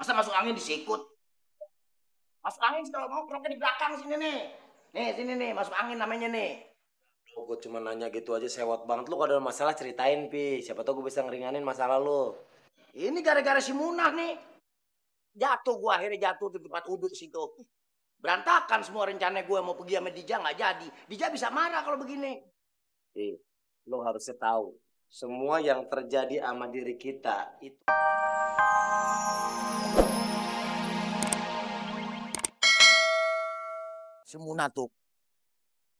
Masa masuk angin disikut? Masuk angin kalau mau keroknya di belakang sini nih. Nih sini nih masuk angin namanya nih. Oh, gue cuma nanya gitu aja sewot banget. Lu kalau ada masalah ceritain, Pi. Siapa tau gue bisa ngeringanin masalah lu. Ini gara-gara si Munah nih. Jatuh gua akhirnya jatuh di tempat uduk situ. Berantakan semua rencana gue mau pergi sama Dija nggak jadi. Dija bisa marah kalau begini. Lu harusnya tahu. Semua yang terjadi sama diri kita itu... Si Munah tuh.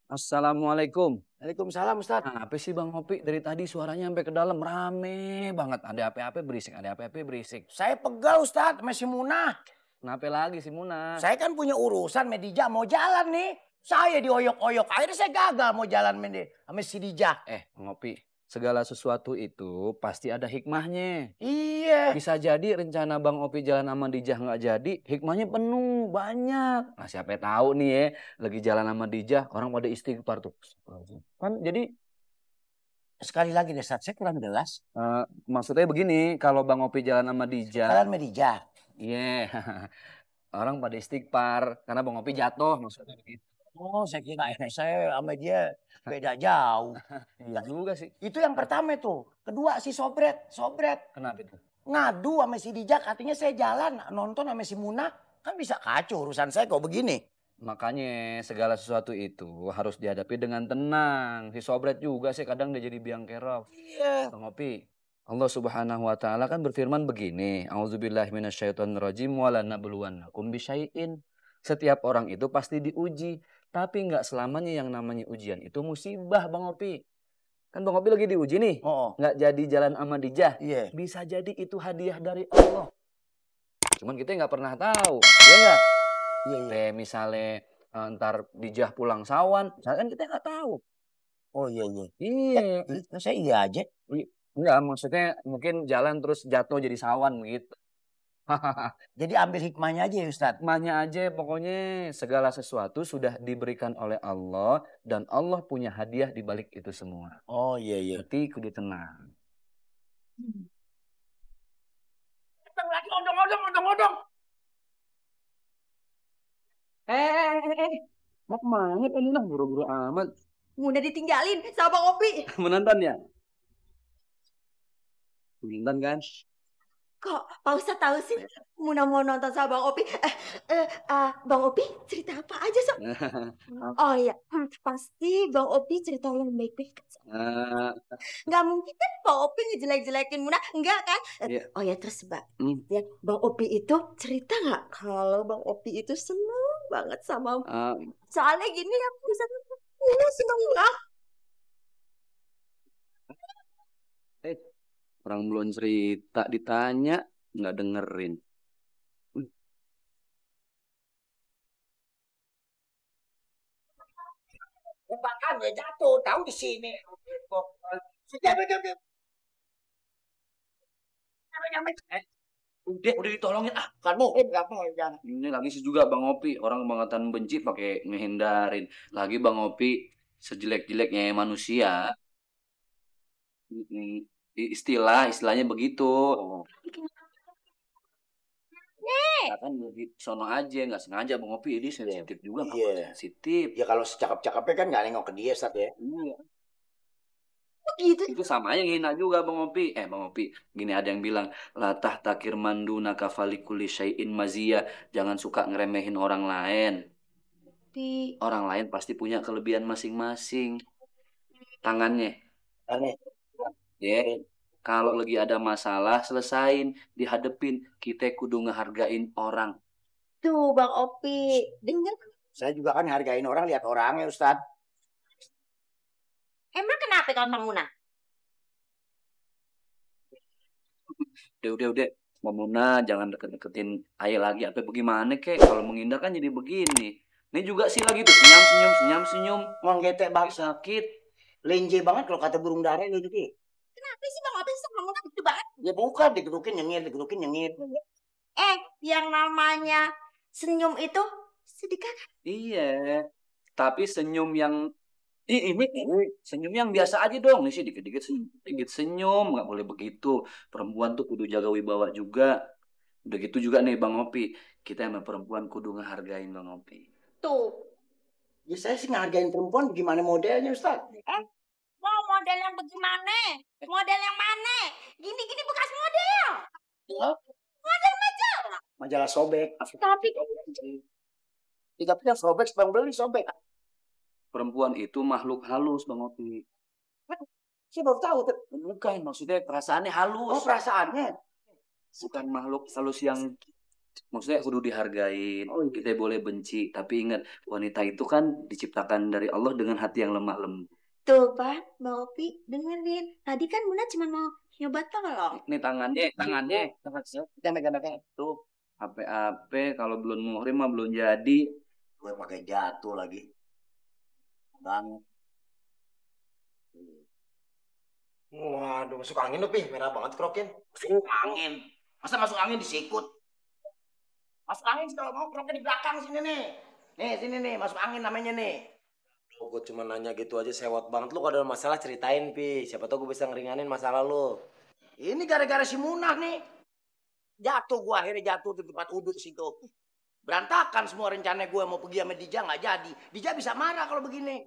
Assalamualaikum. Waalaikumsalam Ustaz. Apa sih Bang Opi? Dari tadi suaranya sampai ke dalam rame banget. Ada apa-apa berisik, ada apa-apa berisik. Saya pegal Ustaz sama si Munah. Kenapa lagi si Muna? Saya kan punya urusan sama Dija mau jalan nih. Saya dioyok-oyok. Akhirnya saya gagal mau jalan sama si Dija. Bang Opi, segala sesuatu itu pasti ada hikmahnya. Iya. Bisa jadi rencana Bang Opi jalan sama Dijah nggak jadi, hikmahnya penuh, banyak. Nah siapa tahu nih ya, lagi jalan sama Dijah, orang pada istighfar tuh. Kan jadi... Sekali lagi deh Ustaz, saya kurang jelas. Maksudnya begini, kalau Bang Opi jalan sama Dijah. Jalan sama Dija. Iya, orang pada istighfar karena Bang Opi jatuh maksudnya begitu. Oh, saya kira saya sama dia beda jauh. Iya juga sih. Itu yang pertama tuh. Kedua si Sobret. Kenapa itu? Ngadu sama si Dija, katanya saya jalan nonton sama si Munah. Kan bisa kacau urusan saya kok begini. Makanya segala sesuatu itu harus dihadapi dengan tenang. Si Sobret juga sih kadang dia jadi biang kerok. Iya. Bang Opi, Allah Subhanahu wa taala kan berfirman begini, A'udzubillahi minasyaitonirrajim wa lanabluwannakum bisyai'in. Setiap orang itu pasti diuji, tapi nggak selamanya yang namanya ujian itu musibah, Bang Opi. Kan Bang Opi lagi diuji nih, nggak jadi jalan sama Dijah. Iya. Bisa jadi itu hadiah dari Allah. Cuman kita nggak pernah tahu, ya nggak? Iya. Misalnya ntar Dijah pulang sawan, kan kita nggak tahu. Oh iya. Iya. Saya iya aja. Enggak, maksudnya mungkin jalan terus jatuh jadi sawan gitu. Jadi ambil hikmahnya aja ya Ustaz. Hikmahnya aja pokoknya segala sesuatu sudah diberikan oleh Allah dan Allah punya hadiah di balik itu semua. Oh iya. Berarti kudu tenang. Datang lagi odong-odong. Mau kemana kan ini buru-buru amat. Udah ditinggalin sama Bang Opi. Menonton ya? Menonton kan? Kok Pak Ustadz tahu sih Muna mau nonton sama Bang Opi? Bang Opi cerita apa aja Sob? Oh iya, pasti Bang Opi cerita yang baik-baik. Nggak mungkin kan Bang Opi ngejelek-jelekin Muna, enggak kan? Oh ya terus ya, Bang Opi itu cerita nggak kalau Bang Opi itu seneng banget sama soalnya gini ya bisa Muna seneng banget. Orang belum cerita ditanya nggak dengerin. Bahkan ya jatuh, tahu di sini. Udah ditolongin Kamu jangan. Ini lagi sih juga Bang Opi, orang kebangetan benci pakai ngehindarin. Lagi Bang Opi sejelek-jeleknya manusia. Istilahnya begitu. Kan sono aja nggak sengaja Bang Opi, ini sensitif juga. Sensitif. Ya kalau secakap-cakapnya kan nggak nengok ke dia Ustaz ya. Iya. Gitu. Itu sama aja ngehina juga Bang Opi. Bang Opi, gini ada yang bilang latah takir manduna kafalikuli syai'in mazia. Jangan suka ngeremehin orang lain. Orang lain pasti punya kelebihan masing-masing. Tangannya. Kalau lagi ada masalah selesain, dihadepin. Kita kudu ngehargain orang. Tuh Bang Opi, denger. Saya juga kan hargain orang, lihat orangnya Ustaz. Emang kenapa kalau Bang Muna? Udah. Mbak Muna jangan deket-deketin Ayah lagi. Apa bagaimana kek? Kalau menghindar kan jadi begini. Ini juga sih lagi tuh senyum. Nggetek banget. Sakit. Lenje banget kalau kata burung dara gitu. Kenapa sih Bang Opi sama Muna gitu banget? Ya bukan, digerukin nyengir. Yang namanya senyum itu sedikit. Iya. Tapi senyum yang ini senyum yang biasa aja dong. Nih sih dikit-dikit senyum, nggak boleh begitu. Perempuan tuh kudu jaga wibawa juga. Udah gitu juga nih Bang Opi, kita sama perempuan kudu ngehargain Bang Opi. Tuh. Ya saya sih ngehargain perempuan gimana modelnya Ustaz. Mau model yang bagaimana? Model yang mana? Gini-gini bekas model. Model majalah. Majalah sobek. Tapi Tapi yang sobek bang beli sobek. Perempuan itu makhluk halus Bang Opi. Saya baru tahu tuh. Bukan, maksudnya perasaannya halus. Oh perasaannya. Bukan makhluk halus yang maksudnya kudu dihargain. Oh, iya. Kita boleh benci, tapi ingat wanita itu kan diciptakan dari Allah dengan hati yang lemah lembut. tuh Pak, Bang Opi dengerin. Tadi kan Muna cuma mau nyoba tolong. Ini tangan siapa? Kita megang Tuh, HP kalau belum muhrim mah belum jadi. gue pakai jatuh lagi. Bang. Waduh, masuk angin lu, Pi. Merah banget krokin. Masuk angin. Masa masuk angin disikut? Masuk angin kalau mau kroknya di belakang sini nih. Nih sini nih masuk angin namanya nih. Gue cuma nanya gitu aja sewot banget. Lu kalau ada masalah ceritain, Pi. Siapa tau gue bisa ngeringanin masalah lu. Ini gara-gara si Munah nih. Jatuh gua akhirnya jatuh di tempat udut situ. Berantakan semua rencana gue mau pergi sama Dija nggak jadi. Dija bisa marah kalau begini.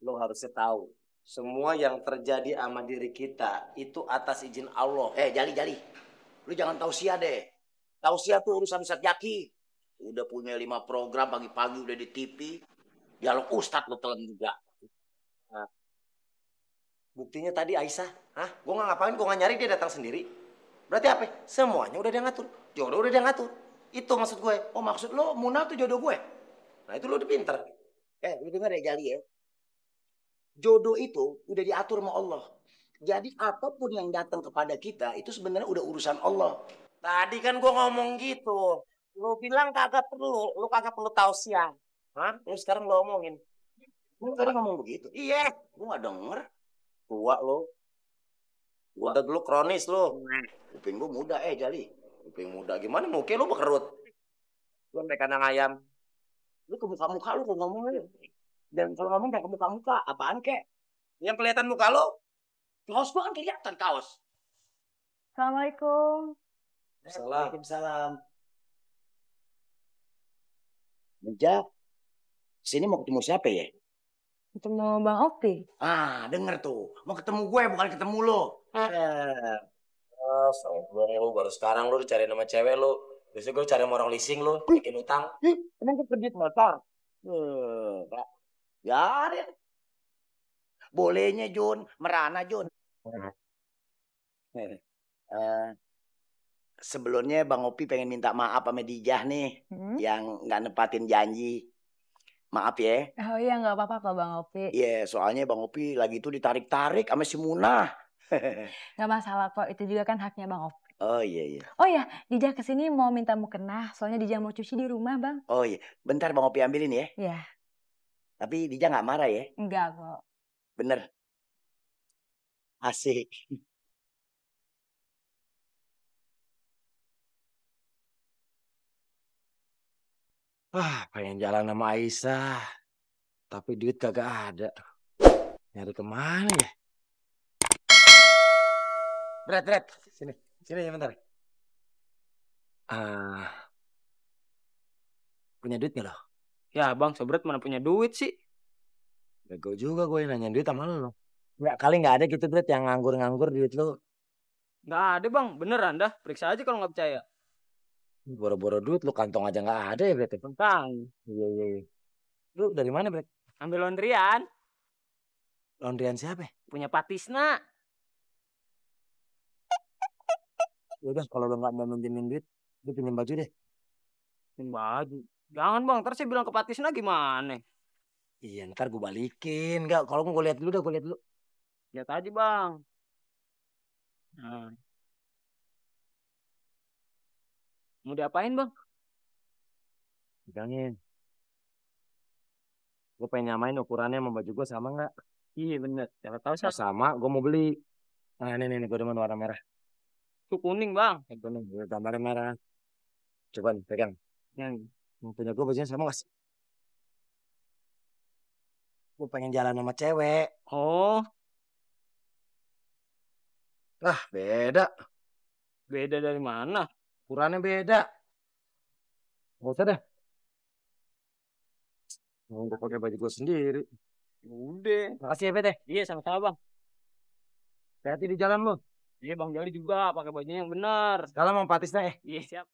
Lu harusnya tahu. Semua yang terjadi sama diri kita itu atas izin Allah. Jali. Lu jangan tausiah deh. Tausiah tuh urusan Ustadz Jaki. Udah punya 5 program pagi-pagi udah di TV. Dialog Ustadz lu telan juga. Nah, buktinya tadi Aisyah. Hah? Gue nggak ngapain, gue nggak nyari, dia datang sendiri. Berarti apa? Semuanya udah dia ngatur. Jodoh udah dia ngatur. Itu maksud gue. Oh maksud lo Munah tuh jodoh gue? Nah itu lu udah pinter. Lu denger ya Jali ya. Jodoh itu udah diatur sama Allah. Jadi apapun yang datang kepada kita itu sebenarnya udah urusan Allah. Tadi kan gue ngomong gitu. Lu bilang kagak perlu. Lu kagak perlu tausiah. Hah? Lu sekarang lu omongin. Lu tadi ngomong begitu. Iya. Gue gak denger. Tua lu. Udah dulu kronis lu. Kuping gue muda Jali. Kuping muda gimana? Muka lu bekerut. Lu sampai kandang ayam. Lu ke muka-muka lu kok ngomongnya. Dan kalau ngomong kayak ke muka-muka. Apaan kek? Yang kelihatan muka lu. Kaos gua kan kelihatan kaos. Assalamualaikum. Waalaikumsalam. Meja. Sini mau ketemu siapa ya? Ketemu Bang Opi. Denger tuh. Mau ketemu gue bukan ketemu lo. Lu baru sekarang lu dicari nama cewek lu. Biasanya gue cari sama orang leasing lu. Bikin utang. Emang gue pergi motor. Pak. Biarin. Bolehnya Jun. Merana Jun. Sebelumnya Bang Opi pengen minta maaf sama Dijah nih. Yang gak nepatin janji. Maaf ya. Oh iya nggak apa-apa kok Bang Opi. Iya soalnya Bang Opi lagi itu ditarik-tarik sama si Munah. Nggak masalah kok, itu juga kan haknya Bang Opi. Oh iya. Oh ya, Dija kesini mau minta mukena, soalnya Dija mau cuci di rumah Bang. Oh iya, bentar Bang Opi ambilin ya. Iya. Tapi Dija nggak marah ya? Enggak kok. Bener. Asik. Pengen jalan sama Aisyah. Tapi duit kagak ada. Nyari kemana ya? Bret. Sini ya bentar. Punya duit gak lo? Ya bang, sobret mana punya duit sih? Bego juga gue nanya duit sama lo. Nggak, kali nggak ada gitu Bret yang nganggur-nganggur duit lo. Nggak ada bang, beneran dah. Periksa aja kalau nggak percaya. Boro-boro duit lu kantong aja nggak ada ya Bret? Tentang. Iya. Lu dari mana Bret? Ambil laundryan. Laundryan siapa? Punya Pak Tisna. Udah kalau lo nggak mau minjemin duit, lu pinjam baju deh. Pinjam baju. Jangan bang, ntar saya bilang ke Pak Tisna gimana? Iya ntar gue balikin. Nggak, kalau gue lihat dulu dah, gue lihat dulu. Lihat aja bang. Nah. Mau diapain bang? Bilangin. Gue pengen nyamain ukurannya sama baju gue sama nggak? Iya bener. Siapa tahu Kalau sama, gue mau beli. Nah ini gue demen warna merah. Itu kuning bang. Kuning, gue gambarnya merah. Coba nih, pegang. Yang Punya gue bajunya sama nggak sih? Gue pengen jalan sama cewek. oh, Beda. beda dari mana? Ukurannya beda. Gak usah dah. Mau gue pakai baju gue sendiri. Udah. Makasih ya, Bet ya. Iya, sama-sama bang. Hati-hati di jalan lu. Iya bang Jali juga pakai bajunya yang benar. Kalau mau patisnya Iya siap.